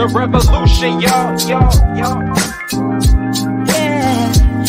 the revolution, y'all.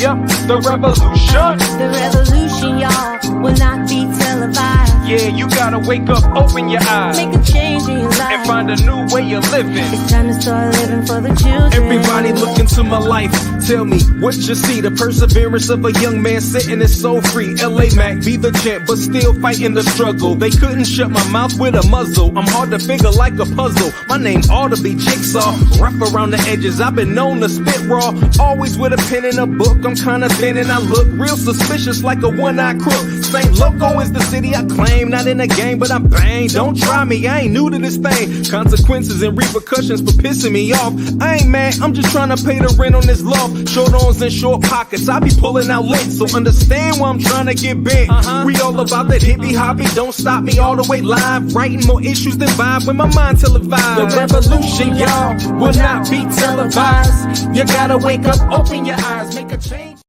Yep, the revolution. The revolution, y'all, will not be televised. Yeah, you gotta wake up, open your eyes, Make a change in your life, and find a new way of living. It's time to start living for the children. Everybody look into my life. Tell me what you see. The perseverance of a young man sitting is so free. LA Mac, be the champ, but still fighting the struggle. They couldn't shut my mouth with a muzzle. I'm hard to figure like a puzzle. My name ought to be Jigsaw. Rough around the edges, I've been known to spit raw. Always with a pen and a book. I'm kinda thin and I look real suspicious like a one-eyed crook. St. Loco is the city I claim. Not in a game, but I'm bang. Don't try me, I ain't new to this thing. Consequences and repercussions for pissing me off. I ain't mad, I'm just trying to pay the rent on this loft. Short arms and short pockets, I be pulling out lint. So understand why I'm trying to get bent. We all about that hippie hoppy, don't stop me all the way live. Writing more issues than vibe when my mind televised. The revolution, y'all, will not be televised. You gotta wake up, open your eyes, make a change.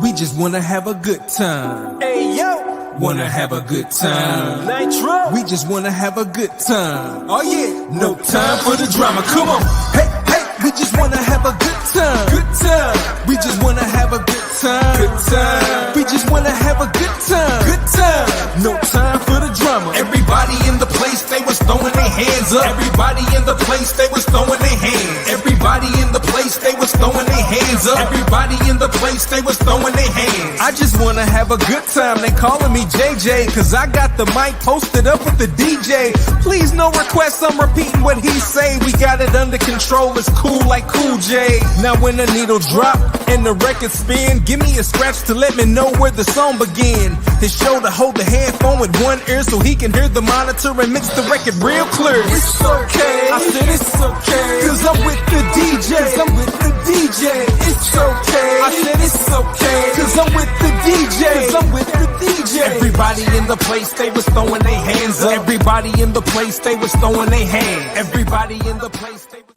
We just wanna have a good time. Hey yo, Wanna have a good time. Nitro. We just wanna have a good time. Oh yeah, no time for the drama. Come on. Hey, hey, we just wanna have a good time. Good time. We just wanna have a good time. Good time. We just wanna have a good time. Good time. No time for the drama. Everybody in the place, they was throwing their hands up. Everybody in the place, they was throwing their hands. Everybody in the place, they was throwing their hands up. Everybody in the place, they was throwing their hands. I just wanna have a good time. They calling me JJ, cause I got the mic posted up with the DJ. Please no requests, I'm repeating what he say. We got it under control, it's cool like Cool J. Now when the needle drop and the record spin, give me a scratch to let me know where the song begin. His shoulder hold the headphone with one ear so he can hear the monitor and mix the record real clear. It's okay, I said it's okay, cause I'm with the DJ. I'm with the DJ. It's okay, I said it's okay, cause I'm with the DJ. I'm with the DJ. Everybody in the place, they was throwing their hands up. Everybody in the place, they was throwing their hands. Everybody in the place, they was...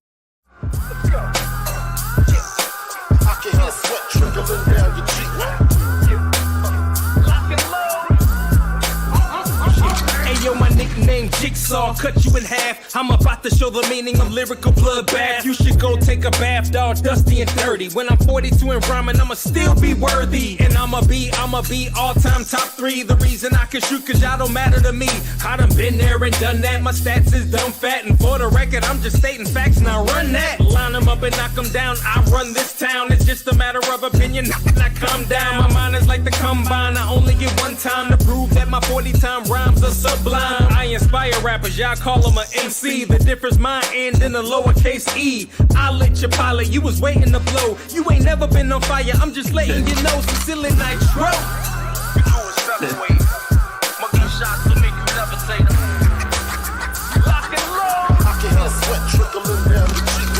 Let's go. I can hear sweat trickling down your cheek. Lock and load. Hey yo, my nickname Jigsaw, cut you in half. I'm about to show the meaning of lyrical bloodbath. You should go take a bath, dog, dusty and dirty. When I'm 42 and rhyming, I'ma still be worthy. And I'ma be all-time top 3. The reason I can shoot, cause y'all don't matter to me. I done been there and done that. My stats is dumb fat. And for the record, I'm just stating facts, now run that. Line them up and knock them down. I run this town. It's just a matter of opinion. Now calm down. My mind is like the combine. I only get one time to prove that my 40-time rhymes are sublime. I inspire rappers, y'all call them a MC. The difference my end in a lowercase e. I lit your pilot, you was waiting to blow. You ain't never been on fire, I'm just letting you know. Sincerely Nitro. We doing featherweight. My gunshots will make you never say them. Lock and load. I can hear sweat trickling down your cheek.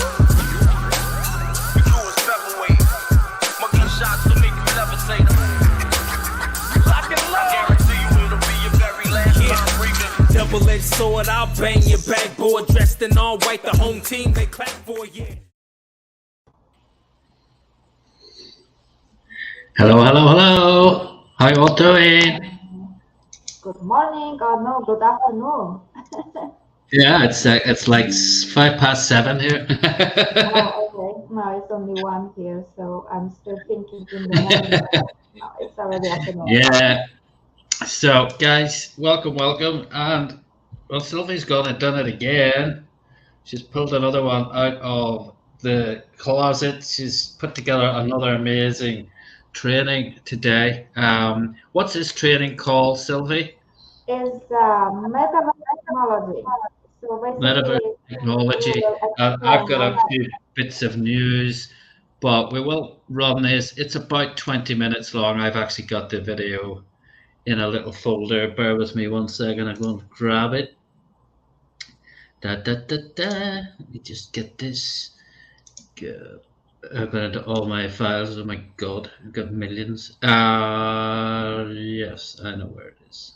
We doing featherweight. My gunshots will make you never say them. Lock and load. I guarantee you it'll be your very last time breathing. Double-edged sword, I'll bang your backboard. Dressed in all white, the home team, they clap for you. Hello, hello, hello. How you all doing? Good morning, or no, good afternoon. Yeah, it's like 7:05 here. Oh, okay. No, it's only 1 here, so I'm still thinking in the morning. No, it's already afternoon. Yeah. So, guys, welcome, and well, Silvii's gone and done it again. She's pulled another one out of the closet. She's put together another amazing training today. What's this training called, Silvii? It's metaverse technology. So Metaverse technology. I've got a few bits of news, but we will run this. It's about 20 minutes long. I've actually got the video in a little folder. Bear with me 1 second. I'm going to grab it. Let me just get this. Good. I've got into all my files. Oh my god, I've got millions. Yes, I know where it is.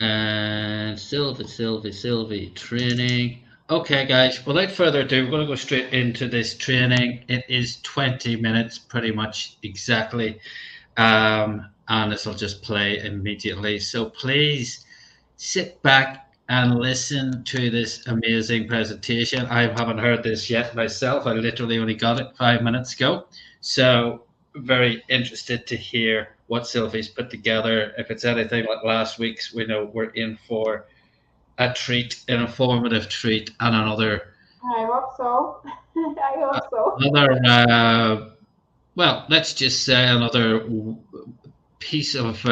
And Silvii training. Okay, guys, without further ado, we're going to go straight into this training. It is 20 minutes, pretty much exactly. And this will just play immediately. So please sit back and listen to this amazing presentation. I haven't heard this yet myself. I literally only got it 5 minutes ago. So very interested to hear what Silvie's put together. If it's anything like last week's, we know we're in for a treat, an informative treat, and another I hope so. I hope so. well, let's just say another piece of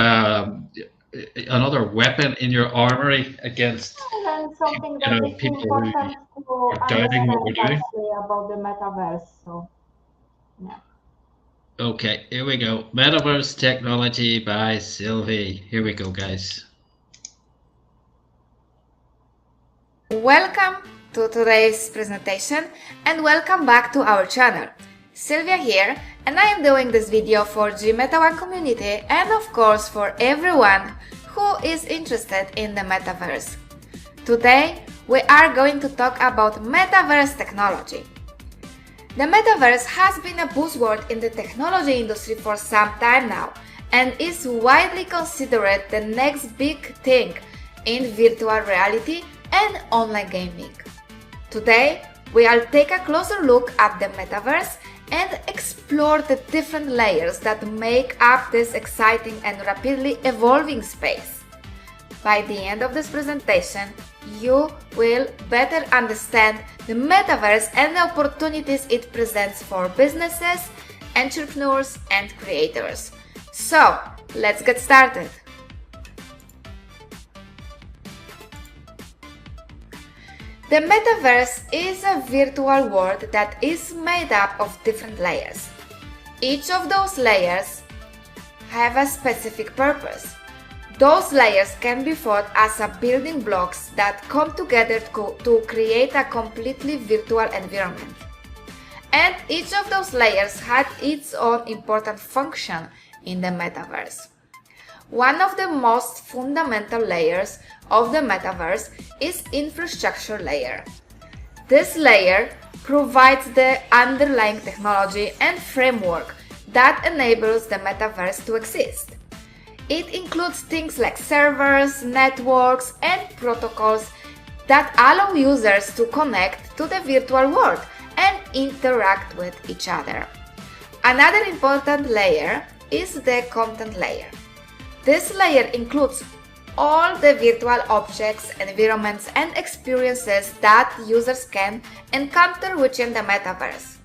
another weapon in your armory against And something that is people who important to are doubting what we're understand doing. actually about the metaverse. So, yeah. Okay, here we go. Metaverse technology by Silvii. Here we go, guys. Welcome to today's presentation and welcome back to our channel. Silvia here, and I am doing this video for GMeta1 community and of course for everyone who is interested in the metaverse. Today we are going to talk about metaverse technology. The metaverse has been a buzzword in the technology industry for some time now and is widely considered the next big thing in virtual reality and online gaming. Today, we'll take a closer look at the metaverse and explore the different layers that make up this exciting and rapidly evolving space. By the end of this presentation, you will better understand the metaverse and the opportunities it presents for businesses, entrepreneurs, and creators. So, let's get started. The metaverse is a virtual world that is made up of different layers. Each of those layers have a specific purpose. Those layers can be thought as building blocks that come together to create a completely virtual environment. And each of those layers had its own important function in the metaverse. One of the most fundamental layers of the metaverse is infrastructure layer. This layer provides the underlying technology and framework that enables the metaverse to exist. It includes things like servers, networks, and protocols that allow users to connect to the virtual world and interact with each other. Another important layer is the content layer. This layer includes all the virtual objects, environments, and experiences that users can encounter within the metaverse.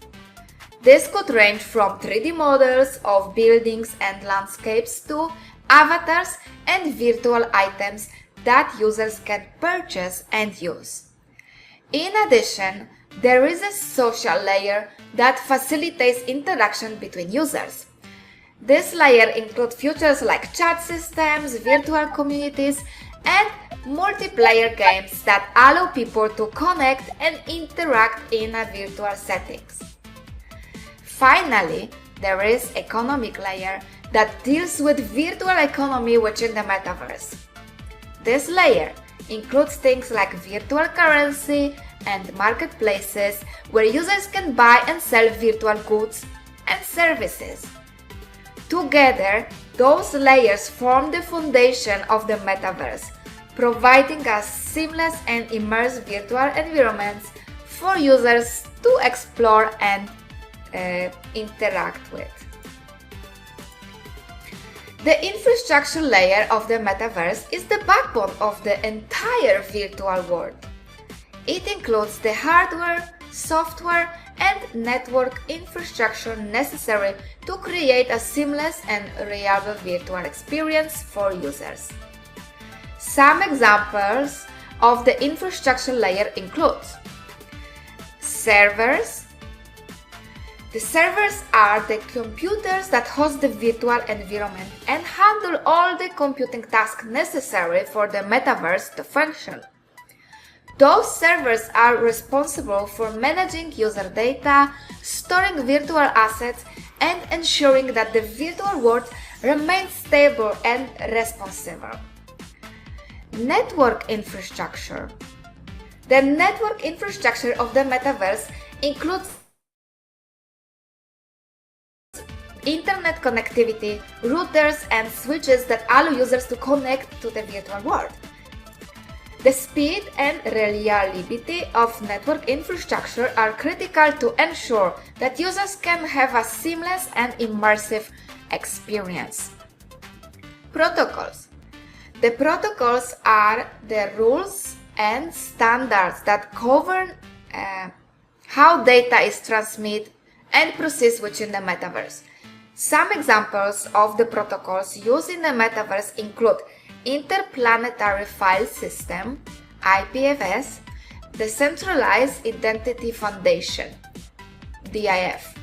This could range from 3D models of buildings and landscapes to avatars and virtual items that users can purchase and use. In addition, there is a social layer that facilitates interaction between users. This layer includes features like chat systems, virtual communities, and multiplayer games that allow people to connect and interact in virtual settings. Finally, there is economic layer that deals with virtual economy within the metaverse. This layer includes things like virtual currency and marketplaces where users can buy and sell virtual goods and services. Together, those layers form the foundation of the metaverse, providing a seamless and immersive virtual environments for users to explore and interact with. The infrastructure layer of the metaverse is the backbone of the entire virtual world. It includes the hardware, software, and network infrastructure necessary to create a seamless and reliable virtual experience for users. Some examples of the infrastructure layer include servers. The servers are the computers that host the virtual environment and handle all the computing tasks necessary for the metaverse to function. Those servers are responsible for managing user data, storing virtual assets, and ensuring that the virtual world remains stable and responsive. Network infrastructure. The network infrastructure of the metaverse includes internet connectivity, routers, and switches that allow users to connect to the virtual world. The speed and reliability of network infrastructure are critical to ensure that users can have a seamless and immersive experience. Protocols. The protocols are the rules and standards that govern how data is transmitted and processed within the metaverse. Some examples of the protocols used in the metaverse include Interplanetary File System, IPFS, Decentralized Identity Foundation, DIF.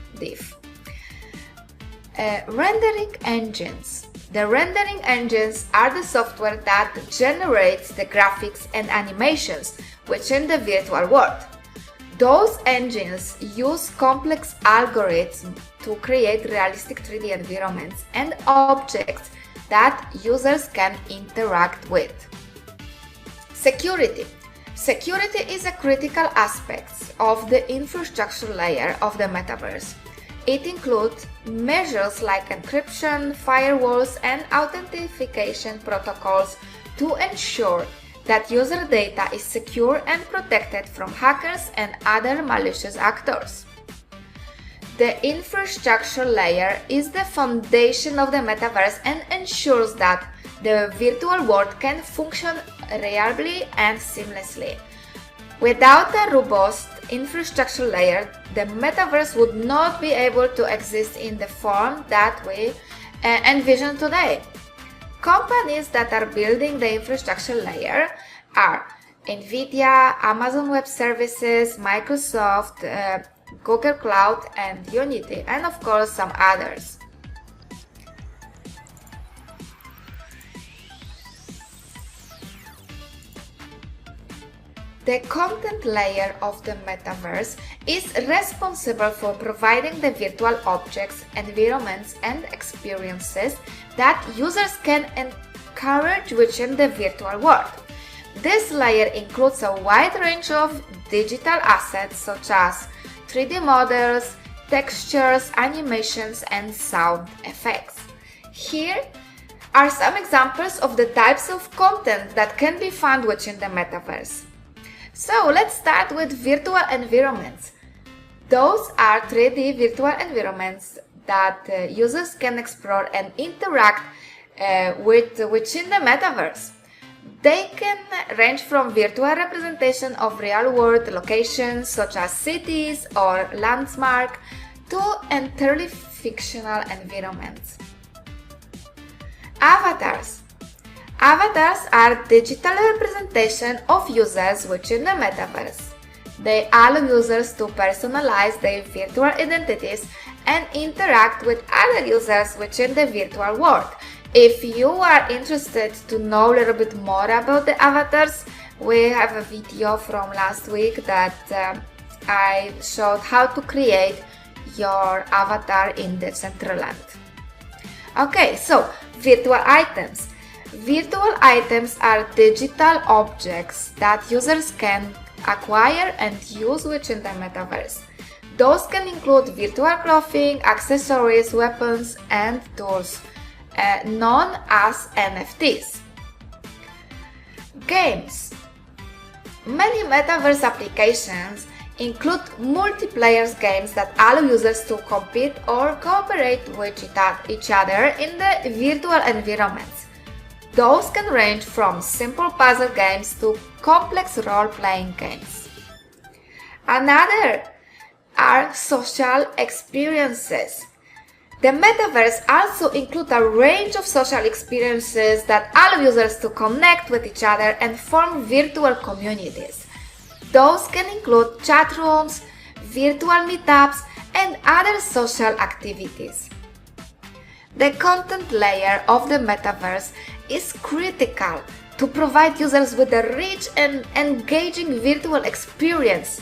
Rendering engines. The rendering engines are the software that generates the graphics and animations within the virtual world. Those engines use complex algorithms to create realistic 3D environments and objects that users can interact with. Security. Security is a critical aspect of the infrastructure layer of the metaverse. It includes measures like encryption, firewalls, and authentication protocols to ensure that user data is secure and protected from hackers and other malicious actors. The infrastructure layer is the foundation of the metaverse and ensures that the virtual world can function reliably and seamlessly. Without a robust infrastructure layer, the metaverse would not be able to exist in the form that we envision today. Companies that are building the infrastructure layer are NVIDIA, Amazon Web Services, Microsoft, Google Cloud, and Unity, and of course some others. The content layer of the metaverse is responsible for providing the virtual objects, environments, and experiences that users can encourage within the virtual world. This layer includes a wide range of digital assets such as 3D models, textures, animations, and sound effects. Here are some examples of the types of content that can be found within the metaverse. So let's start with virtual environments. Those are 3D virtual environments that users can explore and interact within the metaverse. They can range from virtual representation of real-world locations such as cities or landmarks to entirely fictional environments. Avatars. Avatars are digital representation of users within the metaverse. They allow users to personalize their virtual identities and interact with other users within the virtual world. If you are interested to know a little bit more about the avatars, we have a video from last week that I showed how to create your avatar in Decentraland. Okay, so virtual items. Virtual items are digital objects that users can acquire and use within the metaverse. Those can include virtual clothing, accessories, weapons, and tools, known as NFTs. Games. Many metaverse applications include multiplayer games that allow users to compete or cooperate with each other in the virtual environments. Those can range from simple puzzle games to complex role-playing games. Another are social experiences. The metaverse also includes a range of social experiences that allow users to connect with each other and form virtual communities. Those can include chat rooms, virtual meetups, and other social activities. The content layer of the metaverse is critical to provide users with a rich and engaging virtual experience.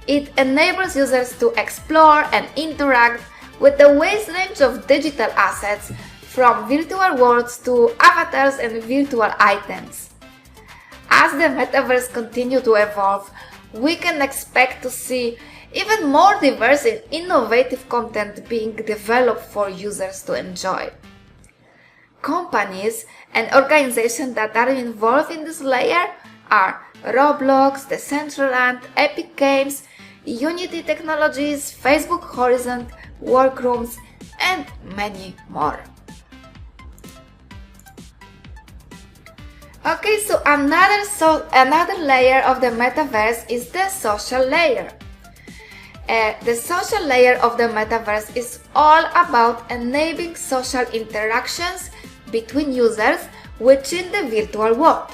It enables users to explore and interact with the wide range of digital assets, from virtual worlds to avatars and virtual items. As the metaverse continues to evolve, we can expect to see even more diverse and innovative content being developed for users to enjoy. Companies and organizations that are involved in this layer are Roblox, Decentraland, Epic Games, Unity Technologies, Facebook Horizon, Workrooms, and many more. Okay, so another layer of the metaverse is the social layer. The social layer of the metaverse is all about enabling social interactions between users within the virtual world.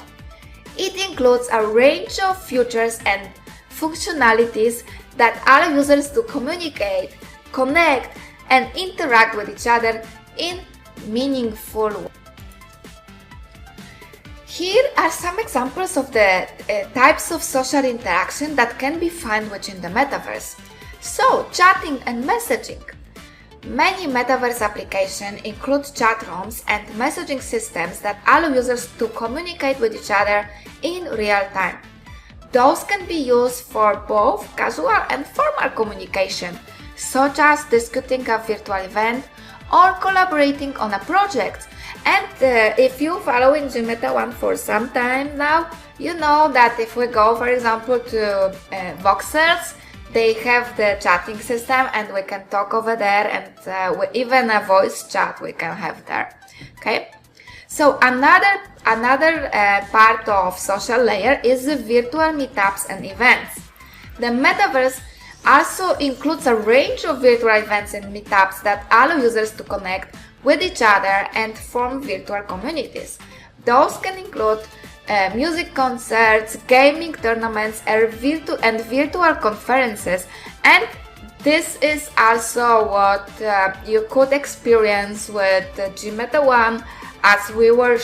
It includes a range of features and functionalities that allow users to communicate, connect, and interact with each other in meaningful ways. Here are some examples of the types of social interaction that can be found within the metaverse. So, chatting and messaging. Many metaverse applications include chat rooms and messaging systems that allow users to communicate with each other in real time. Those can be used for both casual and formal communication, such as discussing a virtual event or collaborating on a project. And if you're following GMeta1 for some time now, you know that if we go, for example, to Voxels, they have the chatting system and we can talk over there, and even a voice chat we can have there. Okay, so another part of social layer is the virtual meetups and events. The metaverse also includes a range of virtual events and meetups that allow users to connect with each other and form virtual communities. Those can include music concerts, gaming tournaments, and virtual conferences. And this is also what you could experience with GMeta1, as we were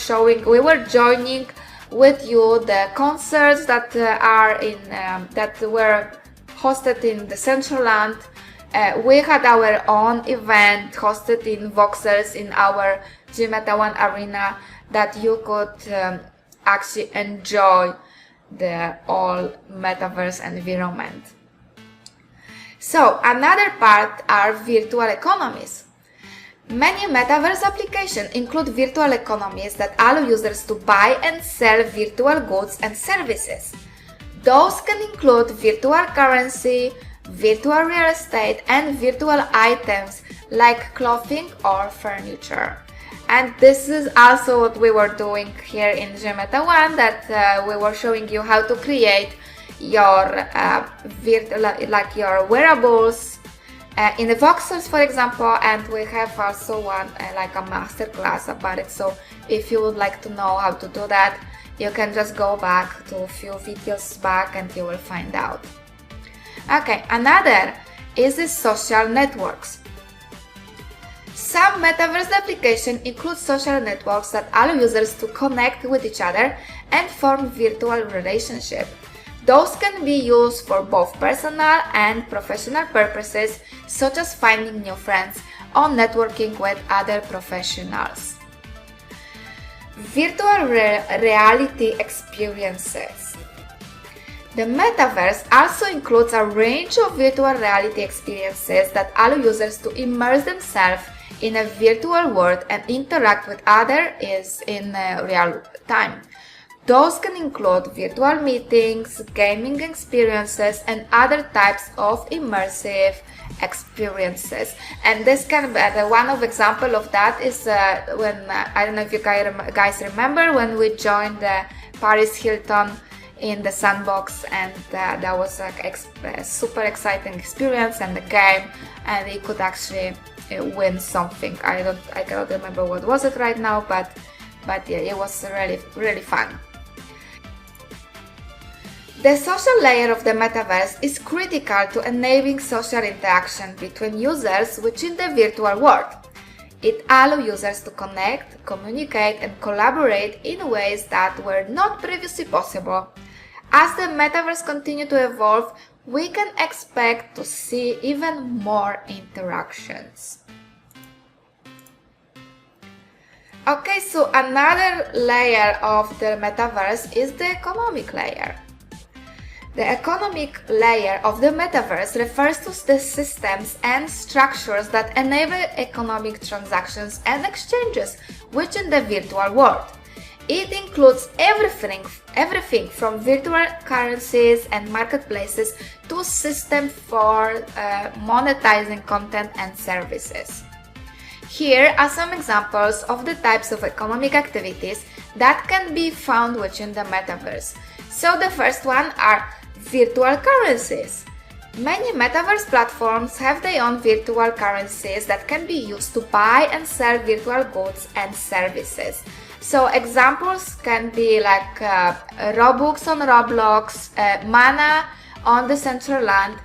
joining with you the concerts that that were hosted in Decentraland. We had our own event hosted in Voxels in our GMeta1 arena that you could actually enjoy the whole metaverse environment. So another part are virtual economies. Many metaverse applications include virtual economies that allow users to buy and sell virtual goods and services. Those can include virtual currency, virtual real estate, and virtual items like clothing or furniture. And this is also what we were doing here in GMeta1, that we were showing you how to create your your wearables in the Voxels, for example, and we have also one like a masterclass about it. So if you would like to know how to do that, you can just go back to a few videos back and you will find out. Okay, another is the social networks. Some metaverse applications include social networks that allow users to connect with each other and form virtual relationships. Those can be used for both personal and professional purposes, such as finding new friends or networking with other professionals. Virtual reality experiences. The metaverse also includes a range of virtual reality experiences that allow users to immerse themselves in a virtual world and interact with others in real time. Those can include virtual meetings, gaming experiences, and other types of immersive experiences. And this can be one of example of that is when I don't know if you guys remember when we joined the Paris Hilton in the sandbox, and that was a super exciting experience and the game, and you could actually win something. I cannot remember what was it right now, but yeah, it was really fun. The social layer of the metaverse is critical to enabling social interaction between users within the virtual world. It allows users to connect, communicate, and collaborate in ways that were not previously possible. As the metaverse continues to evolve, we can expect to see even more interactions. Okay, so another layer of the metaverse is the economic layer. The economic layer of the metaverse refers to the systems and structures that enable economic transactions and exchanges within the virtual world. It includes everything from virtual currencies and marketplaces to systems for monetizing content and services. Here are some examples of the types of economic activities that can be found within the metaverse. So the first one are virtual currencies. Many metaverse platforms have their own virtual currencies that can be used to buy and sell virtual goods and services. So examples can be like Robux on Roblox, Mana on the Decentraland,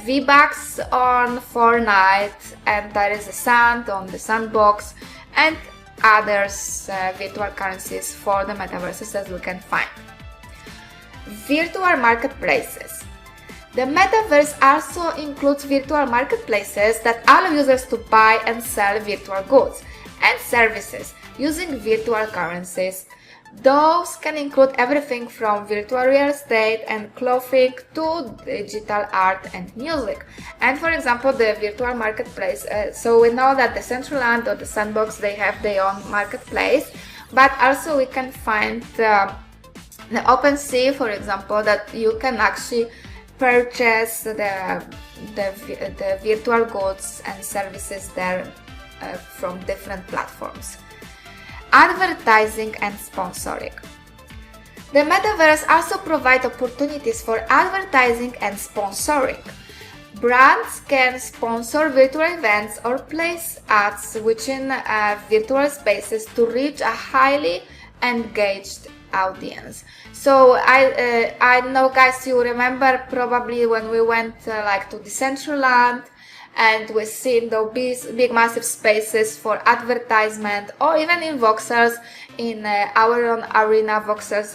V-Bucks on Fortnite, and there is a Sand on the Sandbox, and others virtual currencies for the metaverses as we can find. Virtual marketplaces. The metaverse also includes virtual marketplaces that allow users to buy and sell virtual goods and services using virtual currencies. Those can include everything from virtual real estate and clothing to digital art and music. And for example, the virtual marketplace, so we know that the Decentraland or the Sandbox, they have their own marketplace, but also we can find the OpenSea, for example, that you can actually purchase the virtual goods and services there from different platforms. Advertising and sponsoring. The metaverse also provides opportunities for advertising and sponsoring. Brands can sponsor virtual events or place ads within virtual spaces to reach a highly engaged audience. So I know, guys, you remember probably when we went like to Decentraland, and we've seen those big massive spaces for advertisement, or even in voxels, in our own arena, voxels,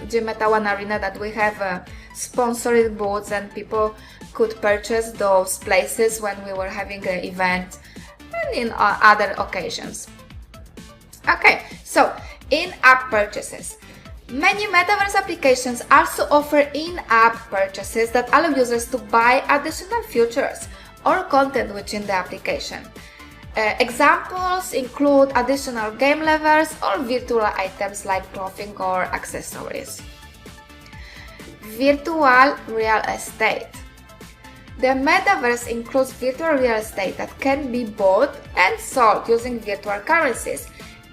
Gmeta One arena, that we have sponsored booths, and people could purchase those places when we were having an event and in other occasions. Okay, so in-app purchases. Many metaverse applications also offer in-app purchases that allow users to buy additional features or content within the application. Examples include additional game levels or virtual items like clothing or accessories. Virtual real estate. The metaverse includes virtual real estate that can be bought and sold using virtual currencies.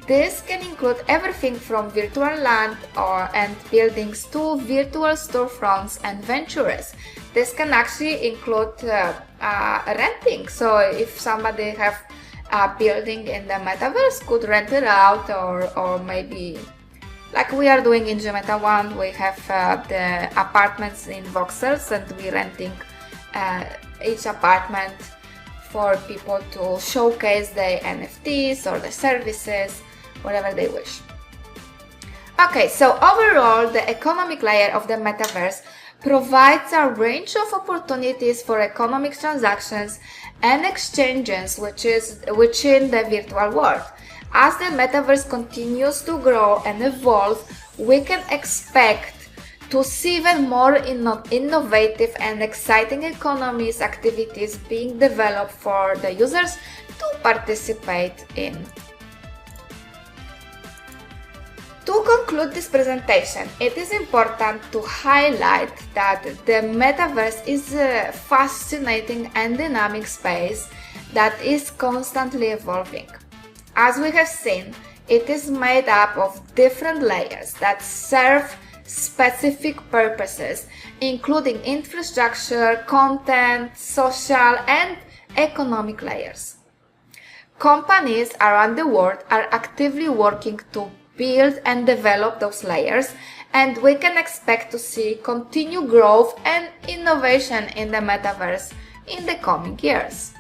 This can include everything from virtual land and buildings to virtual storefronts and ventures. This can actually include renting. So if somebody have a building in the metaverse, could rent it out, or maybe like we are doing in Gmeta One, we have the apartments in voxels, and we're renting each apartment for people to showcase their NFTs or the services, whatever they wish. Okay, so overall, the economic layer of the metaverse provides a range of opportunities for economic transactions and exchanges within the virtual world. As the metaverse continues to grow and evolve, we can expect to see even more innovative and exciting economies activities being developed for the users to participate in. To conclude this presentation, it is important to highlight that the metaverse is a fascinating and dynamic space that is constantly evolving. As we have seen, it is made up of different layers that serve specific purposes, including infrastructure, content, social, and economic layers. Companies around the world are actively working to build and develop those layers, and we can expect to see continued growth and innovation in the metaverse in the coming years.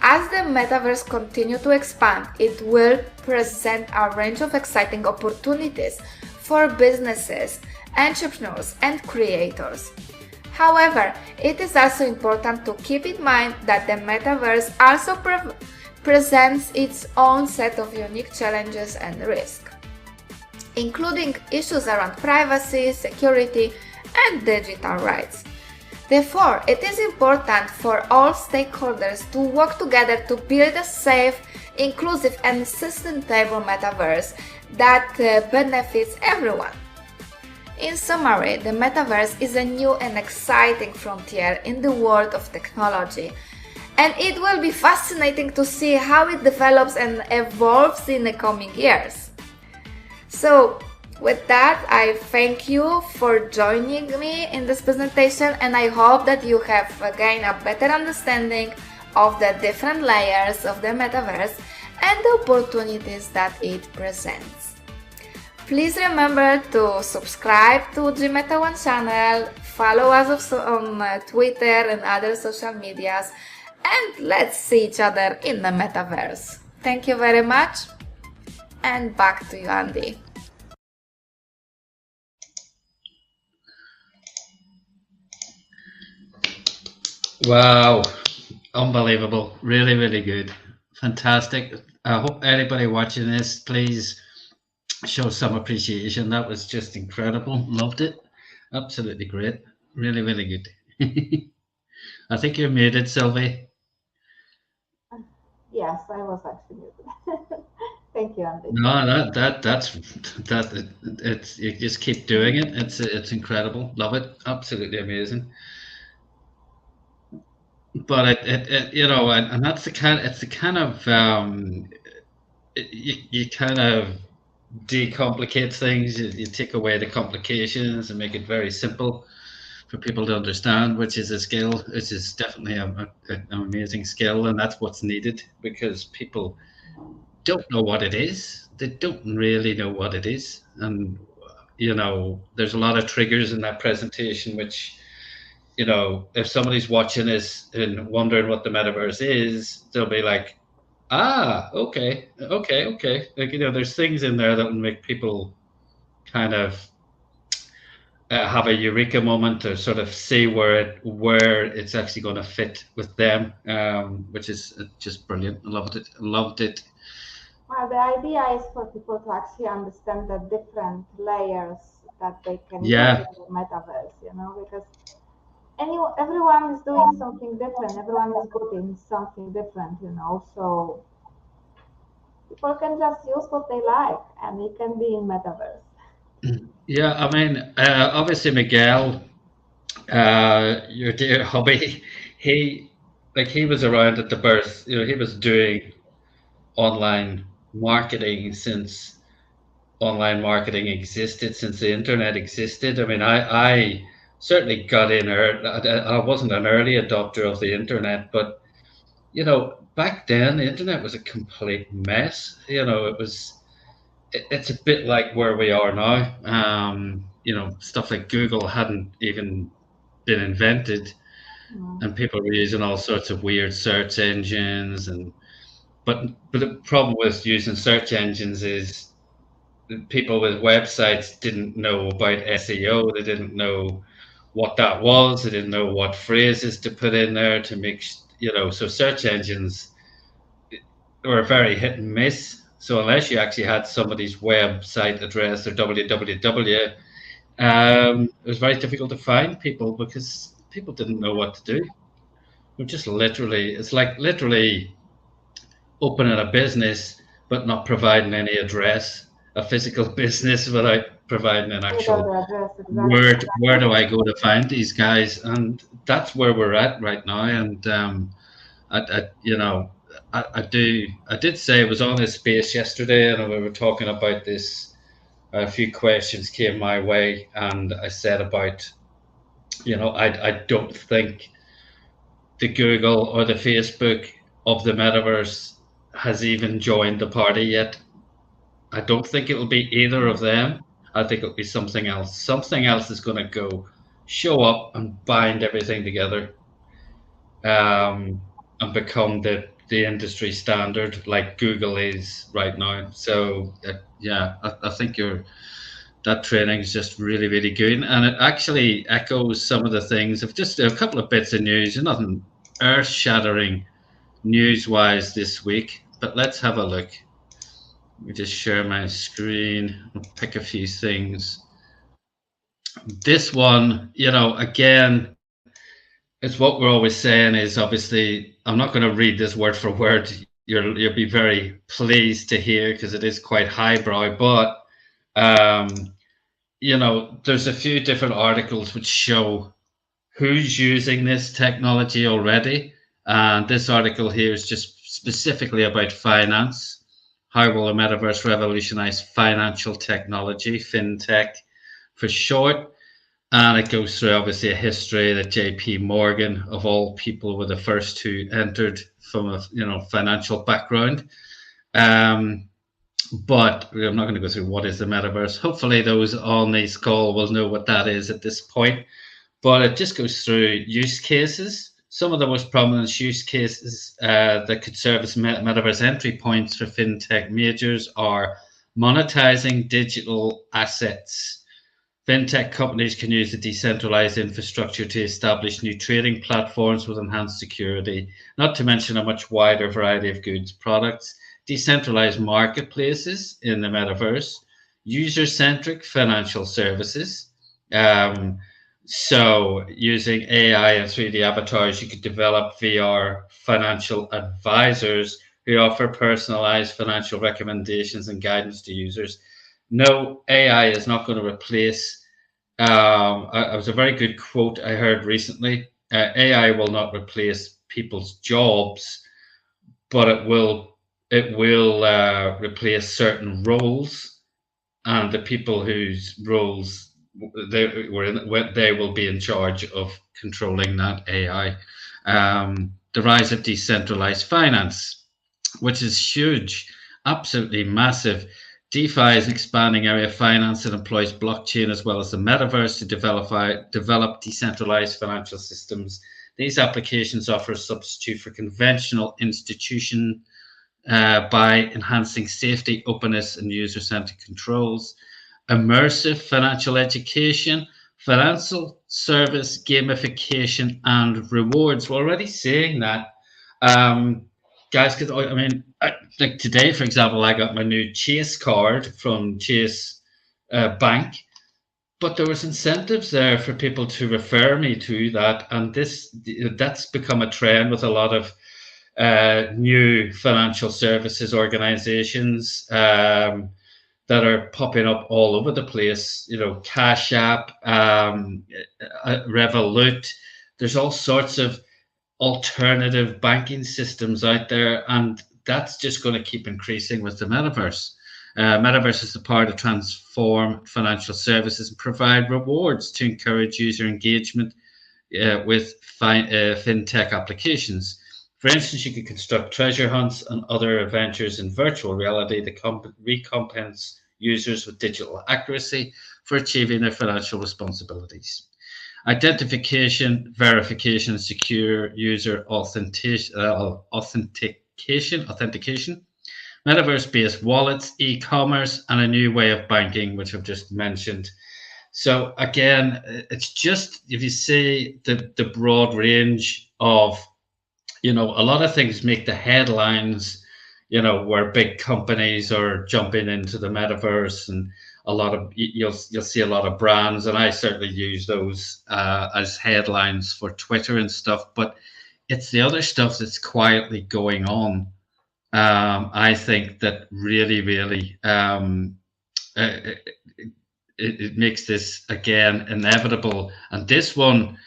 As the metaverse continues to expand, it will present a range of exciting opportunities for businesses, entrepreneurs, and creators. However, it is also important to keep in mind that the metaverse also presents its own set of unique challenges and risks, including issues around privacy, security, and digital rights. Therefore, it is important for all stakeholders to work together to build a safe, inclusive, and sustainable metaverse that benefits everyone. In summary, the metaverse is a new and exciting frontier in the world of technology, and it will be fascinating to see how it develops and evolves in the coming years. So, with that, I thank you for joining me in this presentation, and I hope that you have gained a better understanding of the different layers of the metaverse and the opportunities that it presents. Please remember to subscribe to the Meta1 channel, follow us on Twitter and other social medias, and let's see each other in the metaverse. Thank you very much, and back to you, Andy. Wow, unbelievable. Really, really good. Fantastic. I hope anybody watching this, please show some appreciation. That was just incredible. Loved it. Absolutely great. Really, really good. I think you're muted, Silvii. Yes, I was actually muted. Thank you, Andy. No, that's it's you just keep doing it. It's incredible. Love it. Absolutely amazing. But it you know, and that's the kind it's the kind of you kind of decomplicate things. You take away the complications and make it very simple for people to understand, which is a skill. Which is definitely an amazing skill, and that's what's needed because people don't know what it is. They don't really know what it is, and you know, there's a lot of triggers in that presentation, which you know, if somebody's watching this and wondering what the metaverse is, they'll be like, ah, okay. Like, you know, there's things in there that will make people kind of have a eureka moment or sort of see where it's actually going to fit with them, which is just brilliant. I loved it. Well, the idea is for people to actually understand the different layers that they can get in the metaverse, you know, because everyone is doing something different. Everyone is good in something different, you know. So people can just use what they like, and it can be in metaverse. Yeah, I mean, obviously Miguel, your dear hubby, he was around at the birth. You know, he was doing online marketing since online marketing existed, since the internet existed. I mean, I certainly got in early. I wasn't an early adopter of the internet, but you know, back then the internet was a complete mess. You know, it's a bit like where we are now. You know, stuff like Google hadn't even been invented, and people were using all sorts of weird search engines. But the problem with using search engines is people with websites didn't know about SEO. They didn't know what that was. They didn't know what phrases to put in there to make, you know, so search engines were very hit and miss. So unless you actually had somebody's website address or www, it was very difficult to find people because people didn't know what to do. We're just literally, it's like literally opening a business but not providing any address, a physical business without providing an actual where do I go to find these guys? And that's where we're at right now. And you know, I did say I was on this space yesterday, and we were talking about this. A few questions came my way, and I said about, you know, I don't think the Google or the Facebook of the metaverse has even joined the party yet. I don't think it'll be either of them. I think it'll be something else. Something else is going to go show up and bind everything together, and become the industry standard like Google is right now. So yeah, I think that training is just really, really good, and it actually echoes some of the things of just a couple of bits of news. Nothing earth-shattering news-wise this week, but let's have a look. Let me just share my screen. I'll pick a few things. This one, you know, again, it's what we're always saying is obviously, I'm not going to read this word for word. you'll be very pleased to hear, because it is quite highbrow. But you know, there's a few different articles which show who's using this technology already. And this article here is just specifically about finance. How will the metaverse revolutionize financial technology, fintech for short? And it goes through obviously a history that JP Morgan, of all people, were the first who entered from a financial background. But I'm not going to go through what is the metaverse. Hopefully those on this call will know what that is at this point. But it just goes through use cases. Some of the most prominent use cases that could serve as metaverse entry points for fintech majors are monetizing digital assets. Fintech companies can use the decentralized infrastructure to establish new trading platforms with enhanced security, not to mention a much wider variety of goods products. Decentralized marketplaces in the metaverse, user-centric financial services. So using AI and 3D avatars, you could develop VR financial advisors who offer personalized financial recommendations and guidance to users. No, AI is not going to replace, it was a very good quote I heard recently, AI will not replace people's jobs, but it will replace certain roles, and the people whose roles they will be in charge of controlling that AI. The rise of decentralized finance, which is huge, absolutely massive. DeFi is an expanding area of finance that employs blockchain as well as the metaverse to develop decentralized financial systems. These applications offer a substitute for conventional institution by enhancing safety, openness, and user-centered controls. Immersive financial education, financial service gamification, and rewards. We're already seeing that. Guys, because I mean, like today, for example, I got my new Chase card from Chase Bank, but there was incentives there for people to refer me to that, and that's become a trend with a lot of new financial services organizations that are popping up all over the place. You know, Cash App, Revolut. There's all sorts of alternative banking systems out there, and that's just going to keep increasing with the metaverse. Metaverse is the power to transform financial services and provide rewards to encourage user engagement with fintech applications. For instance, you could construct treasure hunts and other adventures in virtual reality that recompense users with digital accuracy for achieving their financial responsibilities. Identification, verification, and secure user authentication, metaverse-based wallets, e-commerce, and a new way of banking, which I've just mentioned. So again, it's just, if you see the broad range of, you know, a lot of things make the headlines, you know, where big companies are jumping into the metaverse, and a lot of, you'll see a lot of brands, and I certainly use those as headlines for Twitter and stuff, but it's the other stuff that's quietly going on. I think that really it makes this again inevitable. And this one,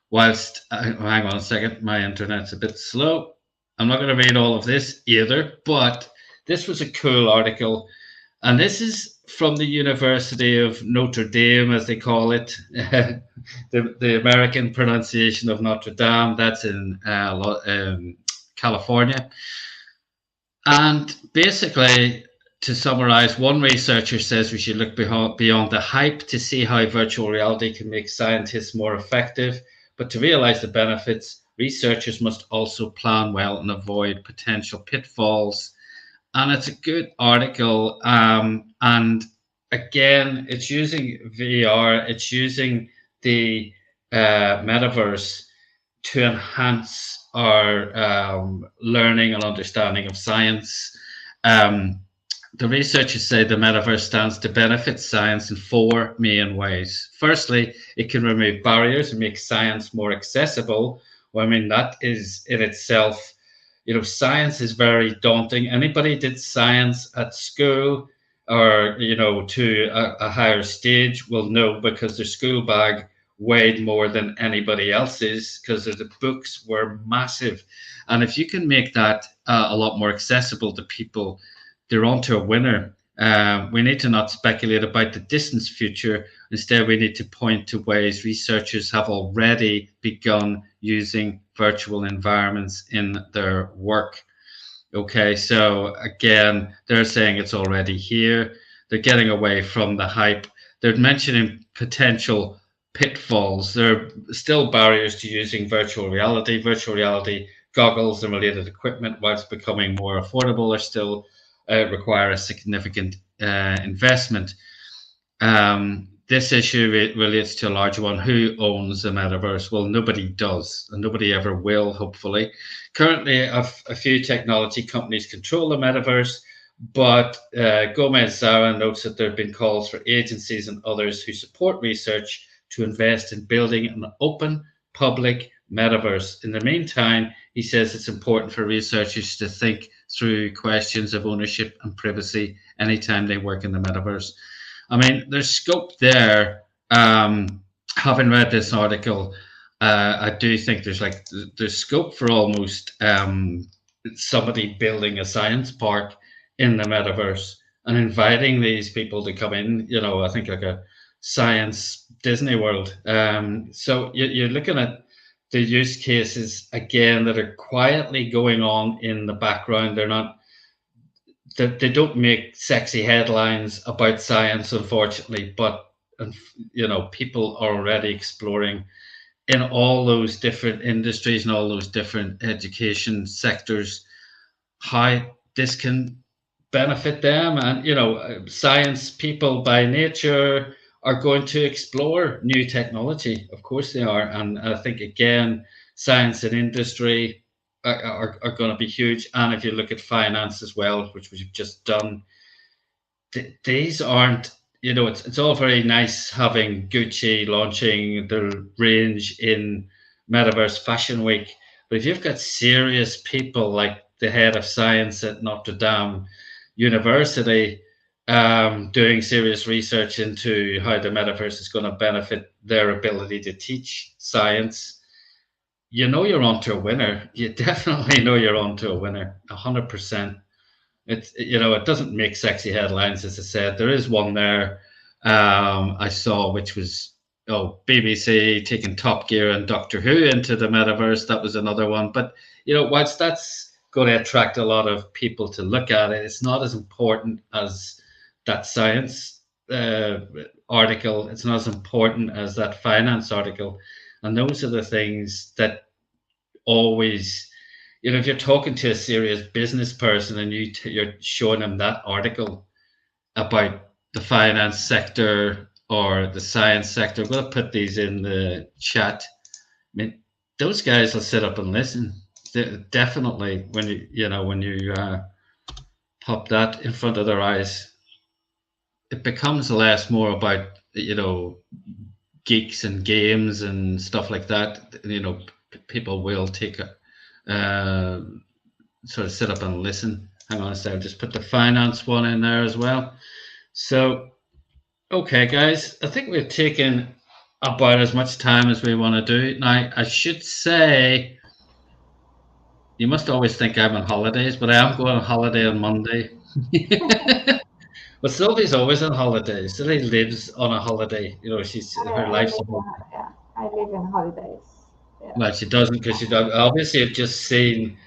whilst hang on a second, my internet's a bit slow. I'm not going to read all of this either, but this was a cool article, and this is from the University of Notre Dame, as they call it, the American pronunciation of Notre Dame. That's in California. And basically, to summarize, one researcher says we should look beyond the hype to see how virtual reality can make scientists more effective. But to realize the benefits, researchers must also plan well and avoid potential pitfalls. And it's a good article. And again, it's using VR, it's using the metaverse to enhance our learning and understanding of science. The researchers say the metaverse stands to benefit science in 4 main ways. Firstly, it can remove barriers and make science more accessible. Well, I mean, that is in itself, science is very daunting. Anybody did science at school or, to a higher stage will know, because their school bag weighed more than anybody else's, because the books were massive. And if you can make that a lot more accessible to people, they're onto a winner. We need to not speculate about the distant future. Instead, we need to point to ways researchers have already begun using virtual environments in their work. Okay, so again, they're saying it's already here. They're getting away from the hype. They're mentioning potential pitfalls. There are still barriers to using virtual reality. Virtual reality goggles and related equipment, whilst becoming more affordable, are still require a significant investment. This issue relates to a larger one. Who owns the metaverse? Well, nobody does, and nobody ever will, hopefully. Currently, a few technology companies control the metaverse, but Gomez-Zara notes that there have been calls for agencies and others who support research to invest in building an open, public metaverse. In the meantime, he says it's important for researchers to think through questions of ownership and privacy anytime they work in the metaverse. I mean, there's scope there. Having read this article, I do think there's scope for almost somebody building a science park in the metaverse and inviting these people to come in, I think like a science Disney World. So you're looking at the use cases again that are quietly going on in the background. They don't make sexy headlines about science, unfortunately, but people are already exploring in all those different industries and all those different education sectors how this can benefit them. And science people by nature are going to explore new technology. Of course they are. And I think, again, science and industry are going to be huge. And if you look at finance as well, which we've just done, these aren't, it's all very nice having Gucci launching their range in Metaverse Fashion Week. But if you've got serious people like the head of science at Notre Dame University doing serious research into how the metaverse is going to benefit their ability to teach science, you're onto a winner. You definitely know you're onto a winner, 100%. It doesn't make sexy headlines, as I said. There is one there I saw, which was BBC taking Top Gear and Doctor Who into the metaverse. That was another one. But whilst that's going to attract a lot of people to look at it, it's not as important as that science article. It's not as important as that finance article. And those are the things that always, if you're talking to a serious business person and you're showing them that article about the finance sector or the science sector, I'm going to put these in the chat. I mean, those guys will sit up and listen. Definitely, when you pop that in front of their eyes, it becomes less more about geeks and games and stuff like that. People will take a sort of sit up and listen. Hang on a second, just put the finance one in there as well. So, okay, guys, I think we've taken about as much time as we want to do. Now, I should say, you must always think I'm on holidays, but I am going on holiday on Monday. But Sylvie's always on holidays. Sylvie lives on a holiday. She's her life's. Yeah, I live in holidays. Yeah. Well, she doesn't, because she obviously have just seen,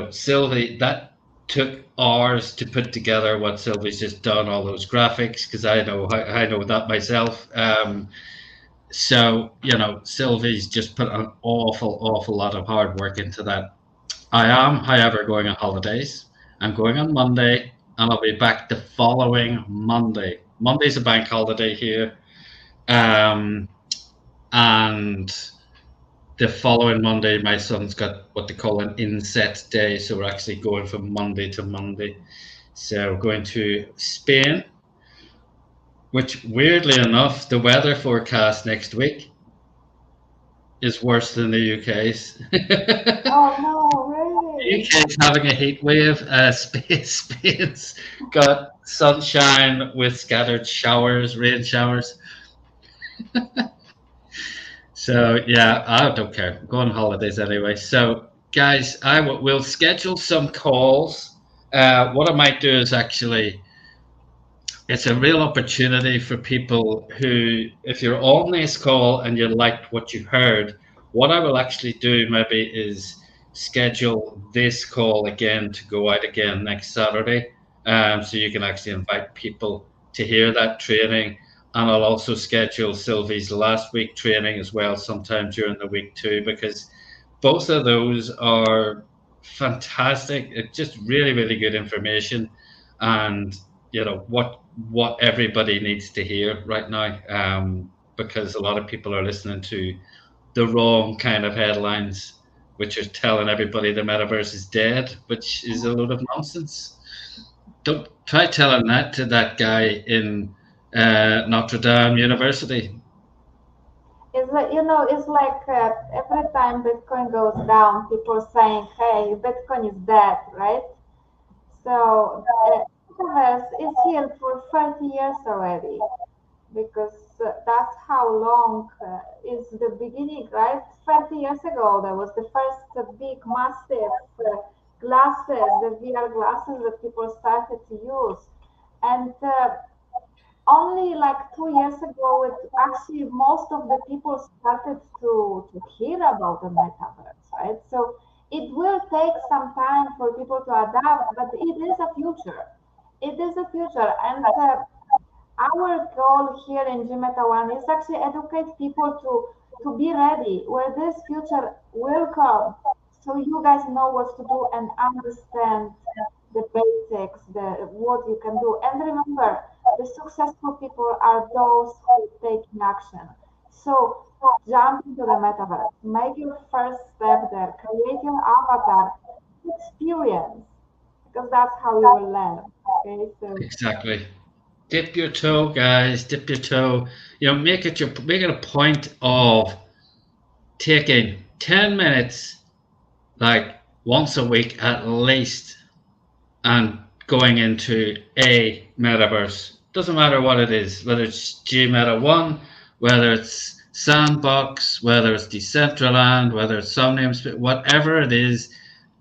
Sylvie. That took hours to put together what Sylvie's just done, all those graphics, because I know that myself. So Sylvie's just put an awful lot of hard work into that. I am, however, going on holidays. I'm going on Monday, and I'll be back the following Monday. Monday's a bank holiday here. And the following Monday, my son's got what they call an inset day. So we're actually going from Monday to Monday. So we're going to Spain, which, weirdly enough, the weather forecast next week is worse than the UK's. Oh, no, really? UK is having a heat wave. Spain's got sunshine with scattered showers, rain showers. So yeah, I don't care. Go on holidays anyway. So guys, we'll schedule some calls. What I might do is actually, it's a real opportunity for people who, if you're on this call and you liked what you heard, what I will actually do maybe is schedule this call again to go out again next Saturday. So you can actually invite people to hear that training. And I'll also schedule Silvie's last week training as well, sometime during the week too, because both of those are fantastic. It's just really, really good information. And you know what everybody needs to hear right now, because a lot of people are listening to the wrong kind of headlines, which are telling everybody the metaverse is dead, which is a load of nonsense. Don't try telling that to that guy in Notre Dame University. It's like, it's like every time Bitcoin goes down, people saying, "Hey, Bitcoin is dead," right? So metaverse is here for 30 years already, because that's how long is the beginning, right? 30 years ago, there was the first big, massive glasses, the VR glasses that people started to use, and only like 2 years ago, actually most of the people started to hear about the metaverse, right? So it will take some time for people to adapt, but it is a future. It is a future, and our goal here in GMeta1 is actually educate people to be ready where this future will come, so you guys know what to do and understand the basics, what you can do. And remember, the successful people are those who take action. So jump into the metaverse, make your first step there, create your avatar, experience, because that's how you will learn. Okay, so Exactly. Dip your toe, guys. Dip your toe. Make it a point of taking 10 minutes, like once a week at least, and going into a metaverse. Doesn't matter what it is, whether it's GMeta1, whether it's Sandbox, whether it's Decentraland, whether it's Somnium, whatever it is.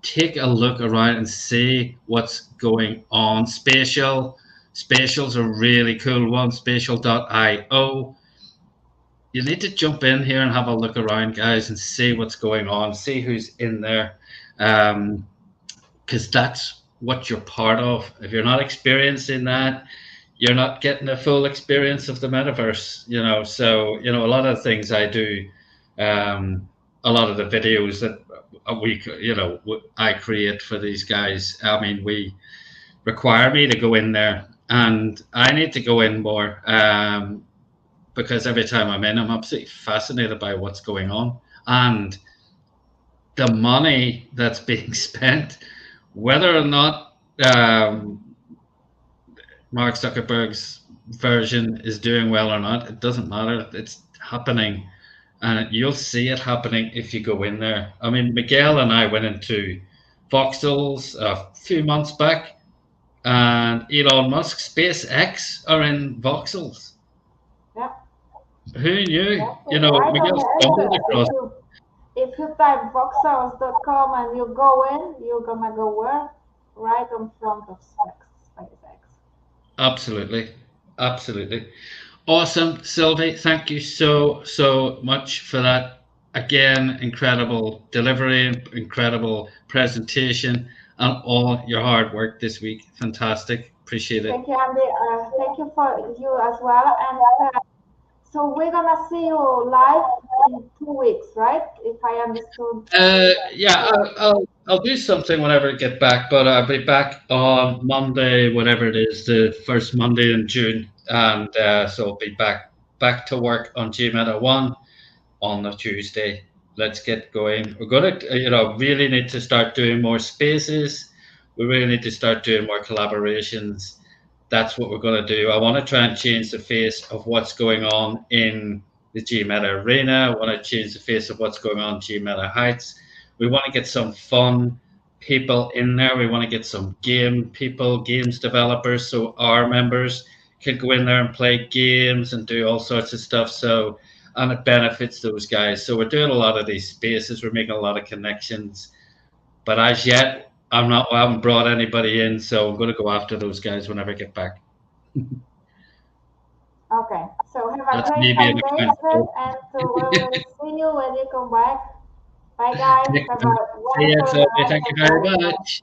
Take a look around and see what's going on. Spatial's a really cool one, spatial.io. You need to jump in here and have a look around, guys, and see what's going on, see who's in there, because that's what you're part of. If you're not experiencing that, you're not getting the full experience of the metaverse. So a lot of things I do, a lot of the videos that I create for these guys, we require me to go in there, and I need to go in more, because every time I'm in, I'm absolutely fascinated by what's going on and the money that's being spent, whether or not Mark Zuckerberg's version is doing well or not. It doesn't matter. It's happening. And you'll see it happening if you go in there. Miguel and I went into Voxels a few months back, and Elon Musk, SpaceX are in Voxels. yeah. Who knew? Right Miguel stumbled across. If you type voxels.com and you go in, you're gonna go where? Right in front of SpaceX. Absolutely. Awesome, Silvii. Thank you so much for that. Again, incredible delivery, incredible presentation, and all your hard work this week. Fantastic. Appreciate it. Thank you, Andy. Thank you for you as well. And so we're gonna see you live in 2 weeks, right? If I understood. Yeah, I'll do something whenever I get back, but I'll be back on Monday, whatever it is, the first Monday in June, and so I'll be back to work on GMeta1 on the Tuesday. Let's get going. We're gonna, really need to start doing more spaces. We really need to start doing more collaborations. That's what we're going to do. I want to try and change the face of what's going on in the GMeta arena. I want to change the face of what's going on in GMeta Heights. We want to get some fun people in there. We want to get some games developers, so our members can go in there and play games and do all sorts of stuff. So, and it benefits those guys. So we're doing a lot of these spaces. We're making a lot of connections. But as yet, I haven't brought anybody in, so I'm going to go after those guys whenever I get back. Okay, so have a That's great me time, being a David, and we'll see you when you come back. Bye, guys. Have a See you, wonderful Silvii. Thank you very day. much.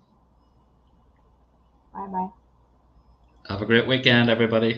Bye-bye. Have a great weekend, everybody.